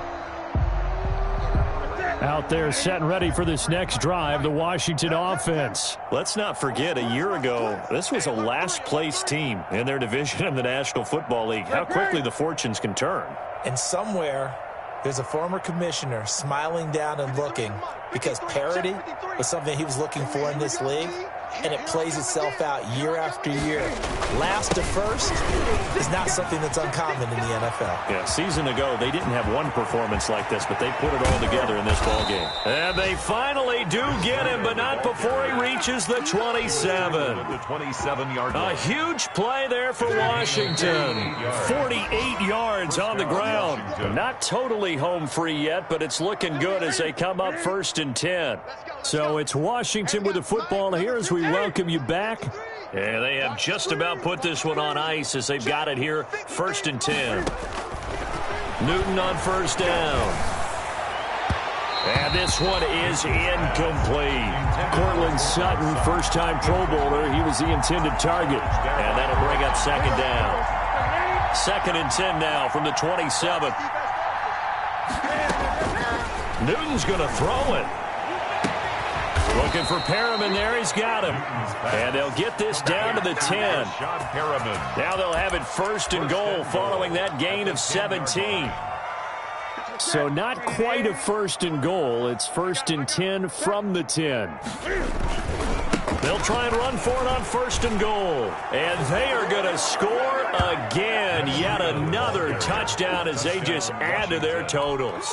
Out there set and ready for this next drive, the Washington offense. Let's not forget, a year ago, this was a last-place team in their division in the National Football League. How quickly the fortunes can turn. And somewhere, there's a former commissioner smiling down and looking because parity was something he was looking for in this league, and it plays itself out year after year. Last to first is not something that's uncommon in the NFL. Yeah, season ago, they didn't have one performance like this, but they put it all together in this ballgame. And they finally do get him, but not before he reaches the 27. The 27-yard line. A huge play there for Washington. 48 yards on the ground. Not totally home free yet, but it's looking good as they come up 1st and 10. So it's Washington with the football here as we welcome you back. And they have just about put this one on ice as they've got it here, 1st and 10. Newton on 1st down. And this one is incomplete. Cortland Sutton, first-time Pro Bowler. He was the intended target. And that'll bring up 2nd down. 2nd and 10 now from the 27. Newton's going to throw it. Looking for Perriman there. He's got him. And they'll get this down to the 10. Now they'll have it 1st and goal following that gain of 17. So not quite a 1st and goal. It's 1st and 10 from the 10. They'll try and run for it on 1st and goal. And they are going to score again. Yet another touchdown as they just add to their totals.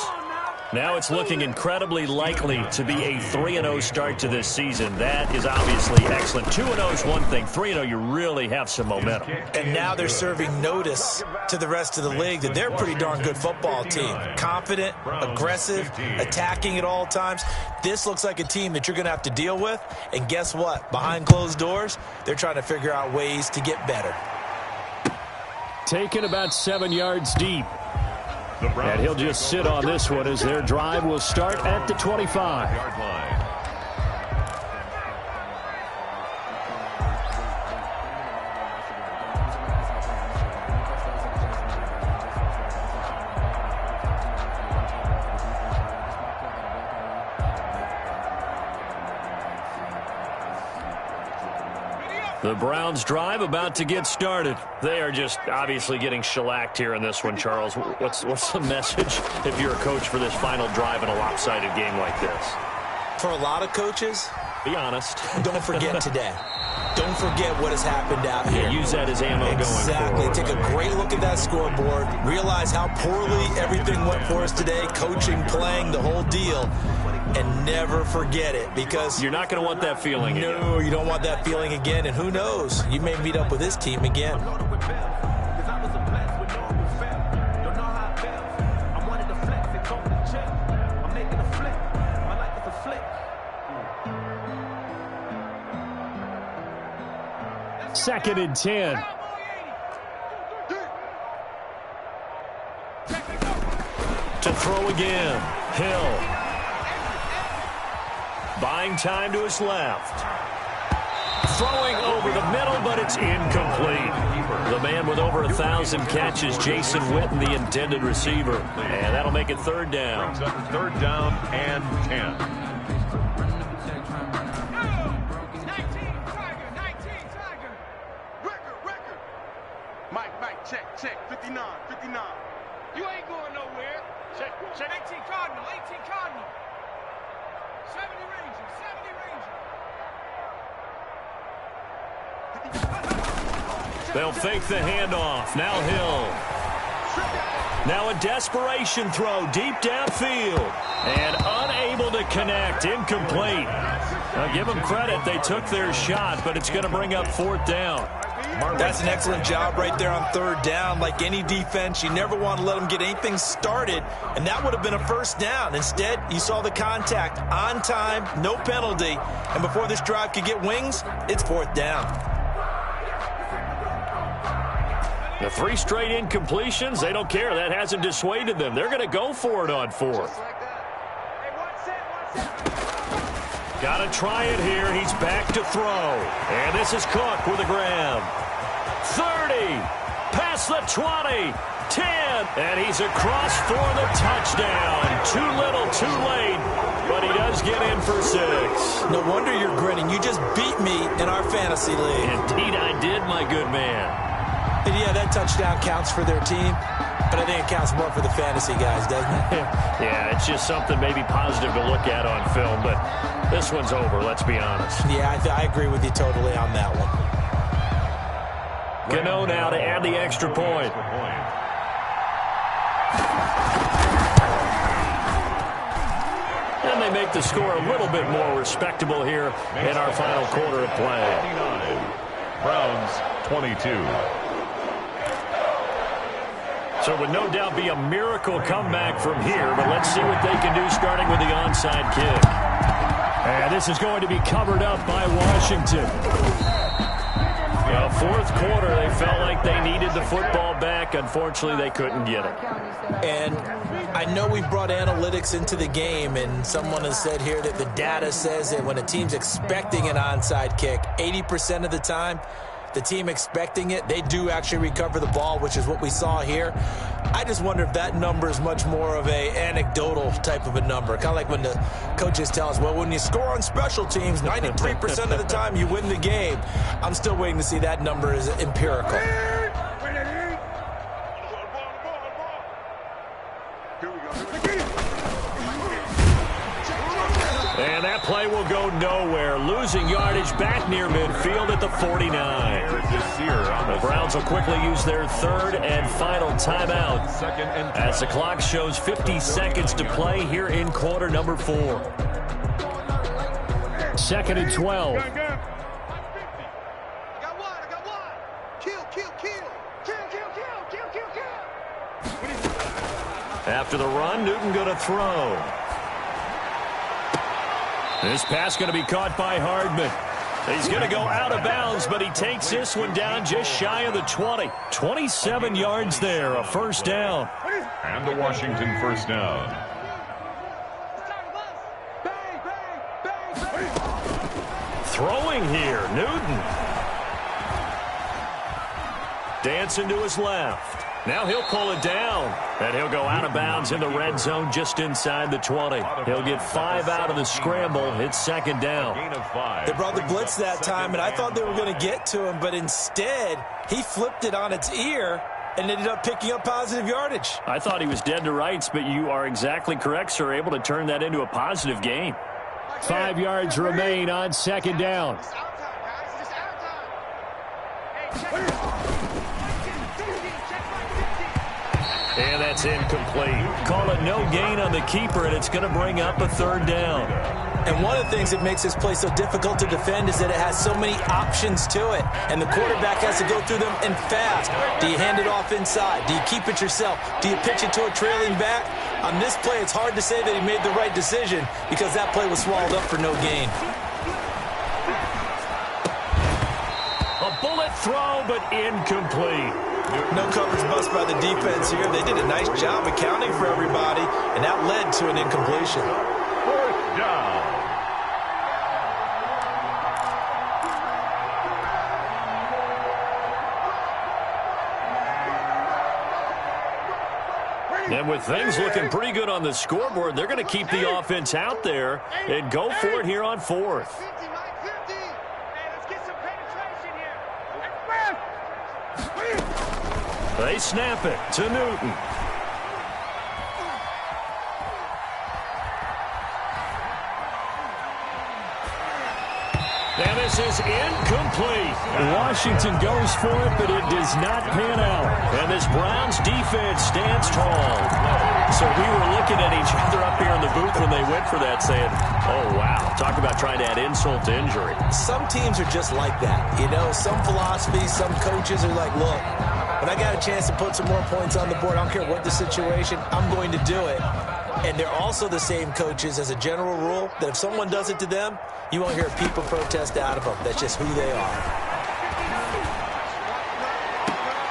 Now it's looking incredibly likely to be a 3-0 start to this season. That is obviously excellent. 2-0 is one thing. 3-0, you really have some momentum. And now they're serving notice to the rest of the league that they're a pretty darn good football team. Confident, aggressive, attacking at all times. This looks like a team that you're going to have to deal with. And guess what? Behind closed doors, they're trying to figure out ways to get better. Taken about 7 yards deep. And he'll just sit on this one as their drive will start at the 25. The Browns drive about to get started. They are just obviously getting shellacked here in this one, Charles. What's the message if you're a coach for this final drive in a lopsided game like this? For a lot of coaches, be honest. Don't forget today. Don't forget what has happened out here. Yeah, use that as ammo going forward. Exactly. Take a great look at that scoreboard. Realize how poorly everything went for us today. Coaching, playing, the whole deal. And never forget it, because you're not going to want that feeling again. No, you don't want that feeling again. And who knows? You may meet up with this team again. Second and 10. To throw again. Hill. Buying time to his left. Throwing over the middle, but it's incomplete. The man with over 1,000 catches, Jason Witten, the intended receiver. And that'll make it third down. Third down and 10. 19, Tiger. Record. Mike, check. 59. You ain't going nowhere. Check. 18 Cardinal. 70 Ranger. They'll fake the handoff. Now Hill. Now a desperation throw deep downfield. And unable to connect. Incomplete. Now give them credit. They took their shot, but it's going to bring up fourth down. That's an excellent job right there on third down. Like any defense, you never want to let them get anything started, and that would have been a first down. Instead, you saw the contact on time, no penalty, and before this drive could get wings, it's fourth down. The 3 straight incompletions, they don't care. That hasn't dissuaded them. They're going to go for it on fourth. Got to try it here. He's back to throw. And this is Cook with a grab. 30. Past the 20. 10. And he's across for the touchdown. Too little, too late. But he does get in for 6. No wonder you're grinning. You just beat me in our fantasy league. Indeed I did, my good man. And yeah, that touchdown counts for their team. But I think it counts more for the fantasy guys, doesn't it? Yeah, it's just something maybe positive to look at on film, but this one's over, let's be honest. Yeah, I agree with you totally on that one. Gano now to add the extra point. And they make the score a little bit more respectable here in our final quarter of play. Browns 22. So it would no doubt be a miracle comeback from here, but let's see what they can do starting with the onside kick. And this is going to be covered up by Washington. Well, fourth quarter, they felt like they needed the football back. Unfortunately, they couldn't get it. And I know we brought analytics into the game, and someone has said here that the data says that when a team's expecting an onside kick, 80% of the time, the team expecting it, they do actually recover the ball, which is what we saw here. I just wonder if that number is much more of a anecdotal type of a number. Kind of like when the coaches tell us, well, when you score on special teams, 93% of the time you win the game. I'm still waiting to see that number is empirical. And that play will go nowhere. Losing yardage back near midfield at the 49. The Browns Browns will quickly use their third and final timeout as the clock shows 50 seconds to play here in quarter number 4. 2nd and 12. I got one. Kill. After the run, Newton going to throw. This pass going to be caught by Hardman. He's going to go out of bounds, but he takes this one down just shy of the 20. 27 yards there, a first down. And the Washington first down. Throwing here, Newton. Dancing to his left. Now he'll pull it down, and he'll go out of bounds in the red zone just inside the 20. He'll get 5 out of the scramble. It's second down. They brought the blitz that time, and I thought they were going to get to him, but instead he flipped it on its ear and ended up picking up positive yardage. I thought he was dead to rights, but you are exactly correct, sir, able to turn that into a positive gain. 5 yards remain on second down. And that's incomplete. Call it no gain on the keeper, and it's going to bring up a third down. And one of the things that makes this play so difficult to defend is that it has so many options to it. And the quarterback has to go through them and fast. Do you hand it off inside? Do you keep it yourself? Do you pitch it to a trailing back? On this play, it's hard to say that he made the right decision because that play was swallowed up for no gain. A bullet throw, but incomplete. No coverage bust by the defense here. They did a nice job accounting for everybody, and that led to an incompletion. Fourth down. And with things looking pretty good on the scoreboard, they're going to keep the offense out there and go for it here on fourth. They snap it to Newton. And this is incomplete. Washington goes for it, but it does not pan out. And this Browns defense stands tall. So we were looking at each other up here in the booth when they went for that saying, oh, wow, talk about trying to add insult to injury. Some teams are just like that. You know, some philosophies, some coaches are like, look, when I got a chance to put some more points on the board, I don't care what the situation, I'm going to do it. And they're also the same coaches as a general rule that if someone does it to them, you won't hear people protest out of them. That's just who they are.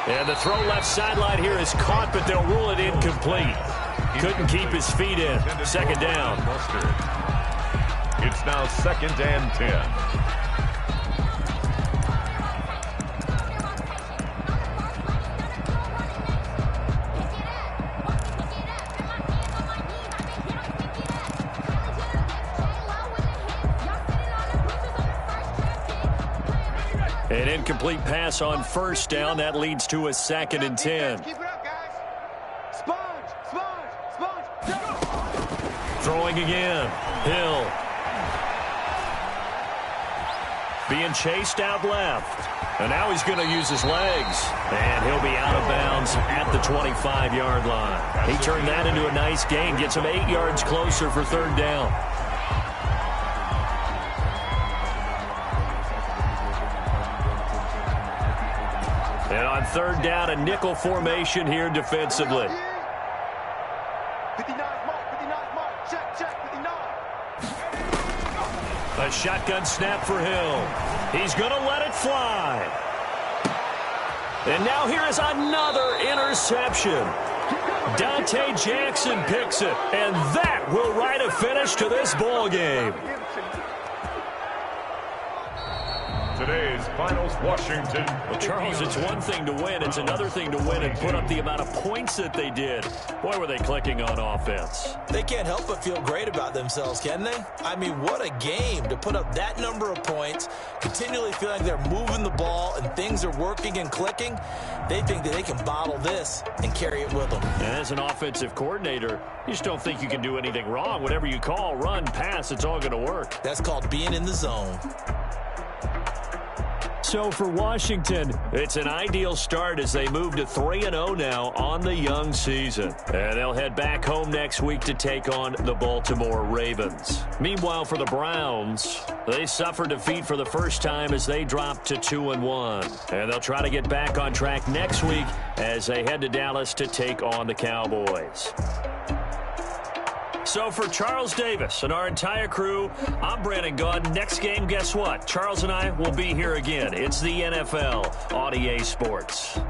And the throw left sideline here is caught, but they'll rule it incomplete. Couldn't keep his feet in. Second down. It's now 2nd and 10. An incomplete pass on first down. That leads to a 2nd and 10. Keep it up, guys. Sponge. Throwing again. Hill. Being chased out left. And now he's going to use his legs. And he'll be out of bounds at the 25-yard line. He turned that into a nice gain. Gets him 8 yards closer for third down. And on third down, a nickel formation here defensively. 59 mark, check, 59. A shotgun snap for Hill. He's going to let it fly. And now here is another interception. Dante Jackson picks it, and that will write a finish to this ball game. Today's finals, Washington. Well, Charles, it's one thing to win. It's another thing to win and put up the amount of points that they did. Boy, were they clicking on offense. They can't help but feel great about themselves, can they? I mean, what a game to put up that number of points, continually feeling they're moving the ball and things are working and clicking. They think that they can bottle this and carry it with them. And as an offensive coordinator, you just don't think you can do anything wrong. Whatever you call, run, pass, it's all going to work. That's called being in the zone. So for Washington, it's an ideal start as they move to 3-0 now on the young season. And they'll head back home next week to take on the Baltimore Ravens. Meanwhile, for the Browns, they suffered defeat for the first time as they dropped to 2-1. And they'll try to get back on track next week as they head to Dallas to take on the Cowboys. So for Charles Davis and our entire crew, I'm Brandon Gaudin. Next game, guess what? Charles and I will be here again. It's the NFL on EA Sports.